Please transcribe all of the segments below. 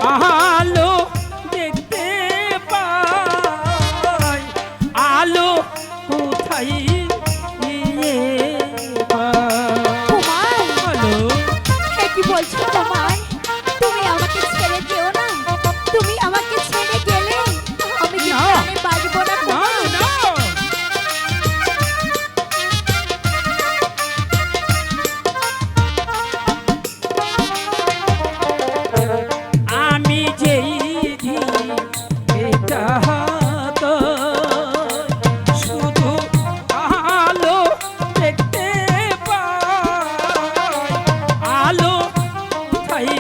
আলো দেখতে পাই আলো কোথায় কি বলছো তোমায়? তুমি আমাকে ছেড়ে যেও না। তুমি আমাকে ছেড়ে গেলে আমি কি প্রাণে বাঁচবো না? আমি যেই এটা তো শুধু আলো দেখতে পাই আলো কোথায়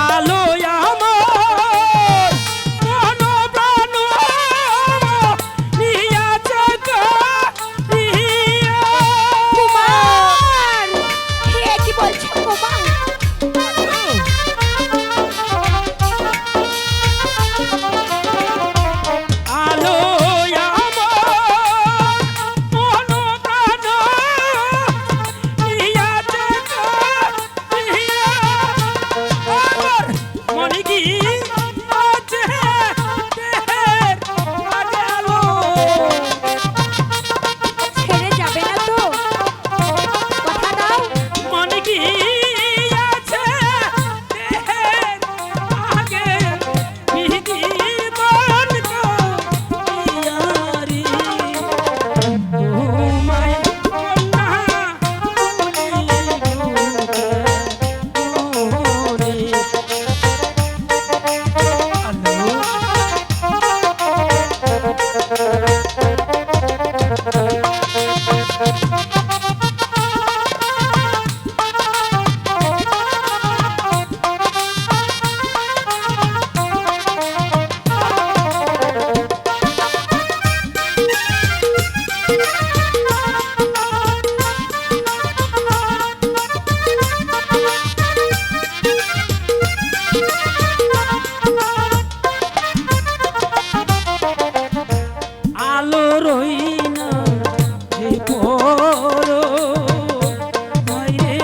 আলো আমার মন প্রাণ নিয়াছে কুমার, হে কি বলছো কুমার? আলো আমার মন প্রাণ নিয়াছে আমার মনে কি আছে দেহের আলো ছেড়ে যাবে না তো? কথা দাও। মনে কি আছে দেহের আগে বিধি মন কো ইয়ারি তোমায় কন্যা বলি আলো রইনা যে পর বাইরে